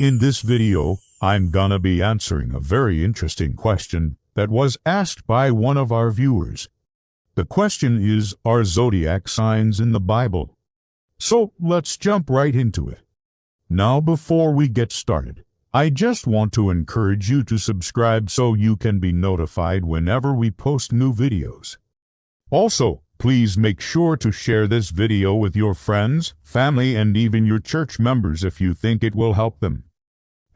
In this video, I'm gonna be answering a very interesting question that was asked by one of our viewers. The question is, are zodiac signs in the Bible? So let's jump right into it. Now, before we get started, I just want to encourage you to subscribe so you can be notified whenever we post new videos. Also, please make sure to share this video with your friends, family, and even your church members if you think it will help them.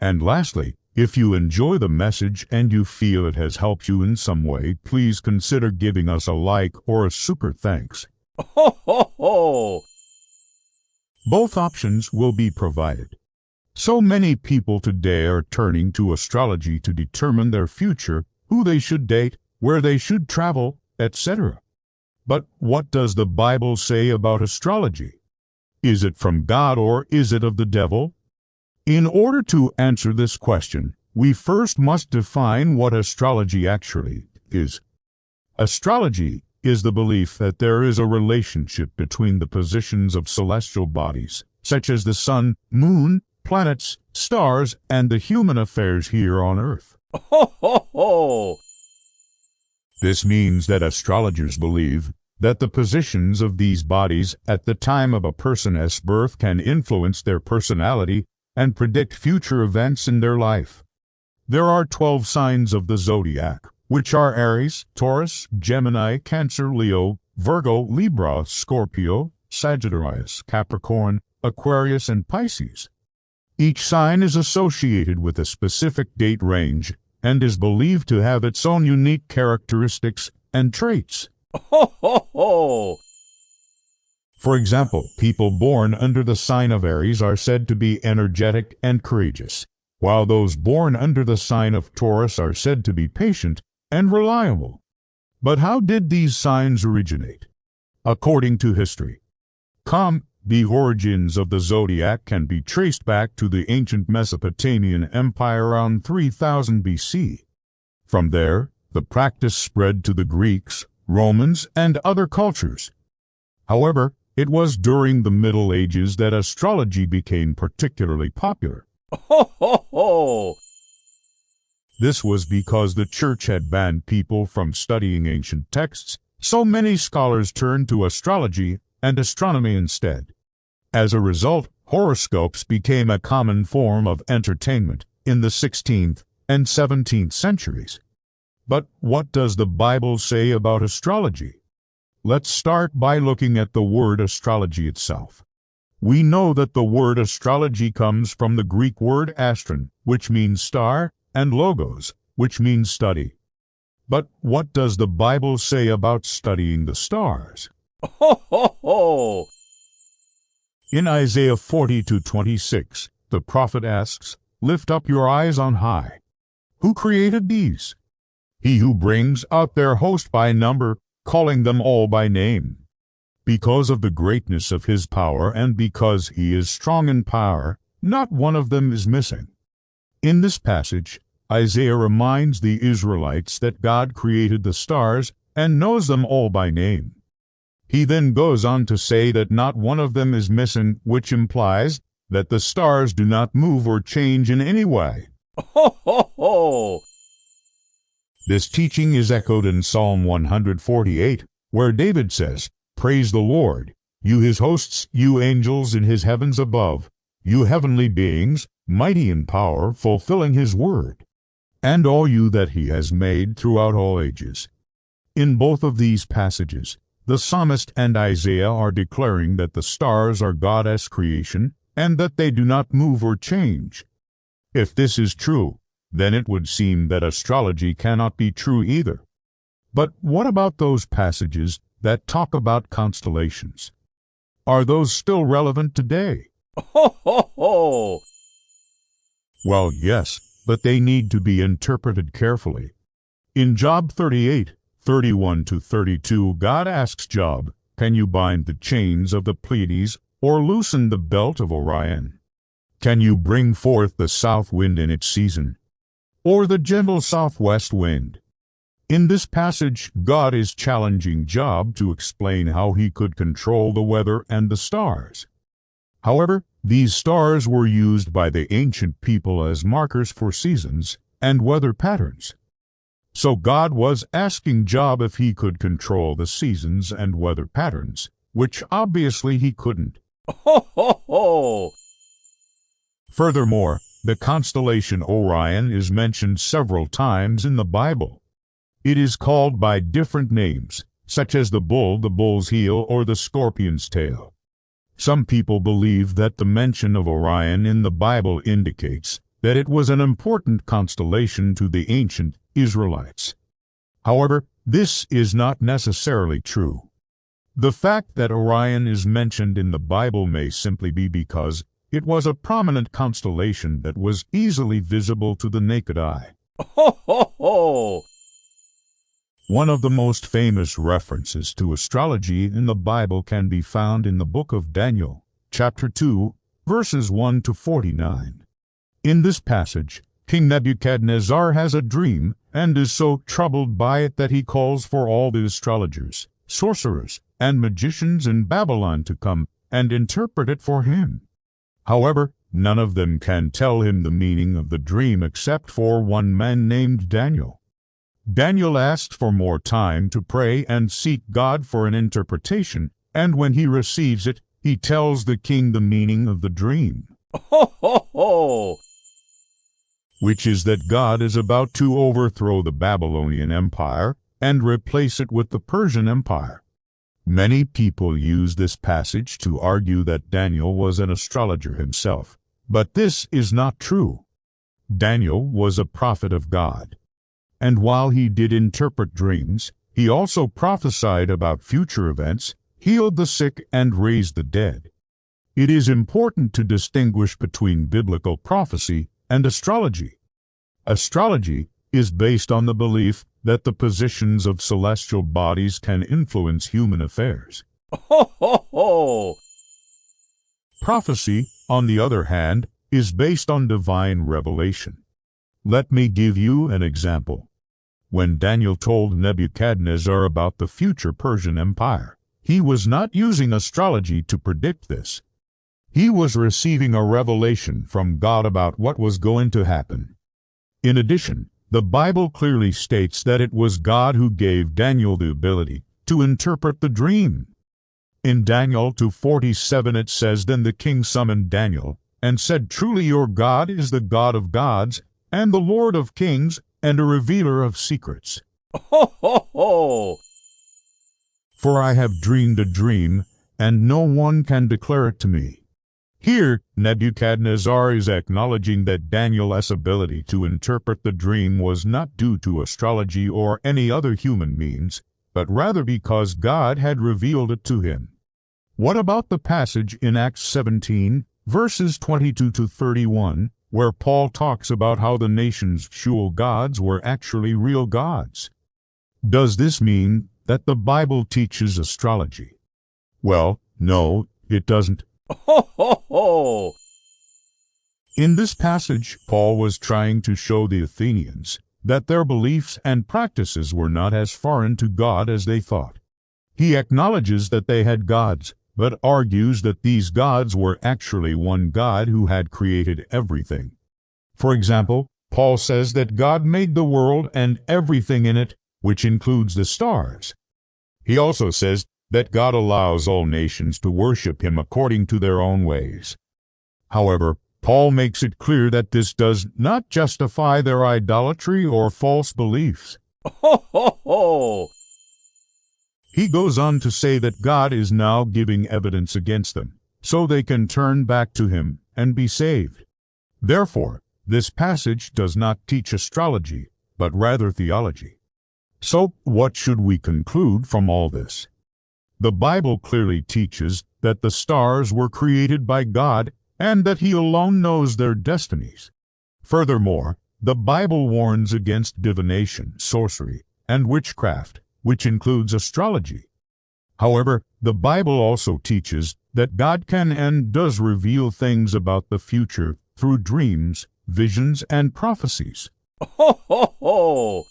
And lastly, if you enjoy the message and you feel it has helped you in some way, please consider giving us a like or a super thanks. Ho, ho, ho! Both options will be provided. So many people today are turning to astrology to determine their future, who they should date, where they should travel, etc. But what does the Bible say about astrology? Is it from God or is it of the devil? In order to answer this question, we first must define what astrology actually is. Astrology is the belief that there is a relationship between the positions of celestial bodies, such as the sun, moon, planets, stars, and the human affairs here on Earth. Ho, ho, ho! This means that astrologers believe that the positions of these bodies at the time of a person's birth can influence their personality and predict future events in their life. There are 12 signs of the zodiac, which are Aries, Taurus, Gemini, Cancer, Leo, Virgo, Libra, Scorpio, Sagittarius, Capricorn, Aquarius, and Pisces. Each sign is associated with a specific date range and is believed to have its own unique characteristics and traits. Ho, ho, ho! For example, people born under the sign of Aries are said to be energetic and courageous, while those born under the sign of Taurus are said to be patient and reliable. But how did these signs originate? According to history, the origins of the zodiac can be traced back to the ancient Mesopotamian Empire around 3000 BC. From there, the practice spread to the Greeks, Romans, and other cultures. However, it was during the Middle Ages that astrology became particularly popular. Ho, ho, ho! This was because the church had banned people from studying ancient texts, so many scholars turned to astrology and astronomy instead. As a result, horoscopes became a common form of entertainment in the 16th and 17th centuries. But what does the Bible say about astrology? Let's start by looking at the word astrology itself. We know that the word astrology comes from the Greek word astron, which means star, and logos, which means study. But what does the Bible say about studying the stars? Ho, ho, ho! In Isaiah 40:26, the prophet asks, "Lift up your eyes on high. Who created these? He who brings out their host by number, calling them all by name. Because of the greatness of his power and because he is strong in power, not one of them is missing." In this passage, Isaiah reminds the Israelites that God created the stars and knows them all by name. He then goes on to say that not one of them is missing, which implies that the stars do not move or change in any way. Ho, ho, ho! This teaching is echoed in Psalm 148, where David says, "Praise the Lord, you his hosts, you angels in his heavens above, you heavenly beings, mighty in power, fulfilling his word, and all you that he has made throughout all ages." In both of these passages, the psalmist and Isaiah are declaring that the stars are God's creation and that they do not move or change. If this is true, then it would seem that astrology cannot be true either. But what about those passages that talk about constellations? Are those still relevant today? Ho, ho, ho! Well, yes, but they need to be interpreted carefully. In Job 38:31-32, God asks Job, "Can you bind the chains of the Pleiades or loosen the belt of Orion? Can you bring forth the south wind in its season, or the gentle southwest wind?" In this passage, God is challenging Job to explain how he could control the weather and the stars. However, these stars were used by the ancient people as markers for seasons and weather patterns. So God was asking Job if he could control the seasons and weather patterns, which obviously he couldn't. Ho, ho, ho! Furthermore, the constellation Orion is mentioned several times in the Bible. It is called by different names, such as the bull, the bull's heel, or the scorpion's tail. Some people believe that the mention of Orion in the Bible indicates that it was an important constellation to the ancient Israelites. However, this is not necessarily true. The fact that Orion is mentioned in the Bible may simply be because it was a prominent constellation that was easily visible to the naked eye. Ho, ho, ho! One of the most famous references to astrology in the Bible can be found in the book of Daniel, chapter 2, verses 1 to 49. In this passage, King Nebuchadnezzar has a dream and is so troubled by it that he calls for all the astrologers, sorcerers, and magicians in Babylon to come and interpret it for him. However, none of them can tell him the meaning of the dream except for one man named Daniel. Daniel asked for more time to pray and seek God for an interpretation, and when he receives it, he tells the king the meaning of the dream. Ho, ho, ho! Which is that God is about to overthrow the Babylonian Empire and replace it with the Persian Empire. Many people use this passage to argue that Daniel was an astrologer himself, but this is not true. Daniel was a prophet of God. And while he did interpret dreams, he also prophesied about future events, healed the sick, and raised the dead. It is important to distinguish between biblical prophecy and astrology. Astrology is based on the belief that the positions of celestial bodies can influence human affairs. Ho, ho, ho! Prophecy, on the other hand, is based on divine revelation. Let me give you an example. When Daniel told Nebuchadnezzar about the future Persian Empire, he was not using astrology to predict this. He was receiving a revelation from God about what was going to happen. In addition, the Bible clearly states that it was God who gave Daniel the ability to interpret the dream. In Daniel 2:47 it says, "Then the king summoned Daniel, and said, Truly your God is the God of gods, and the Lord of kings, and a revealer of secrets. Ho, ho, ho! For I have dreamed a dream, and no one can declare it to me." Here, Nebuchadnezzar is acknowledging that Daniel's ability to interpret the dream was not due to astrology or any other human means, but rather because God had revealed it to him. What about the passage in Acts 17, verses 22 to 31, where Paul talks about how the nation's actual gods were actually real gods? Does this mean that the Bible teaches astrology? Well, no, it doesn't. Ho, ho, ho! In this passage, Paul was trying to show the Athenians that their beliefs and practices were not as foreign to God as they thought. He acknowledges that they had gods, but argues that these gods were actually one God who had created everything. For example, Paul says that God made the world and everything in it, which includes the stars. He also says that God allows all nations to worship him according to their own ways. However, Paul makes it clear that this does not justify their idolatry or false beliefs. Ho, ho, ho! He goes on to say that God is now giving evidence against them, so they can turn back to him and be saved. Therefore, this passage does not teach astrology, but rather theology. So, what should we conclude from all this? The Bible clearly teaches that the stars were created by God and that he alone knows their destinies. Furthermore, the Bible warns against divination, sorcery, and witchcraft, which includes astrology. However, the Bible also teaches that God can and does reveal things about the future through dreams, visions, and prophecies. Ho, ho, ho!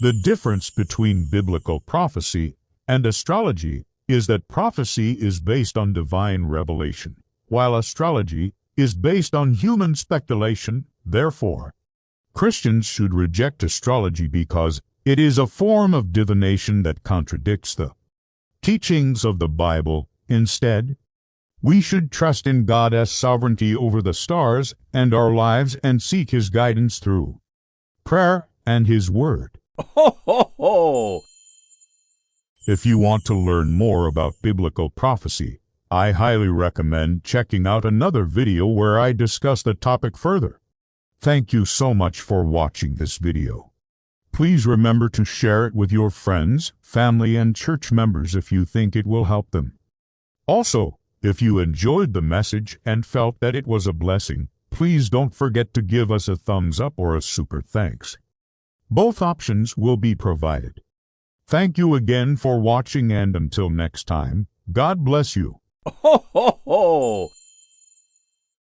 The difference between biblical prophecy and astrology is that prophecy is based on divine revelation, while astrology is based on human speculation. Therefore, Christians should reject astrology because it is a form of divination that contradicts the teachings of the Bible. Instead, we should trust in God's sovereignty over the stars and our lives and seek His guidance through prayer and His Word. Ho, ho, ho! If you want to learn more about biblical prophecy, I highly recommend checking out another video where I discuss the topic further. Thank you so much for watching this video. Please remember to share it with your friends, family, and church members if you think it will help them. Also, if you enjoyed the message and felt that it was a blessing, please don't forget to give us a thumbs up or a super thanks. Both options will be provided. Thank you again for watching, and until next time, God bless you. Ho, ho, ho!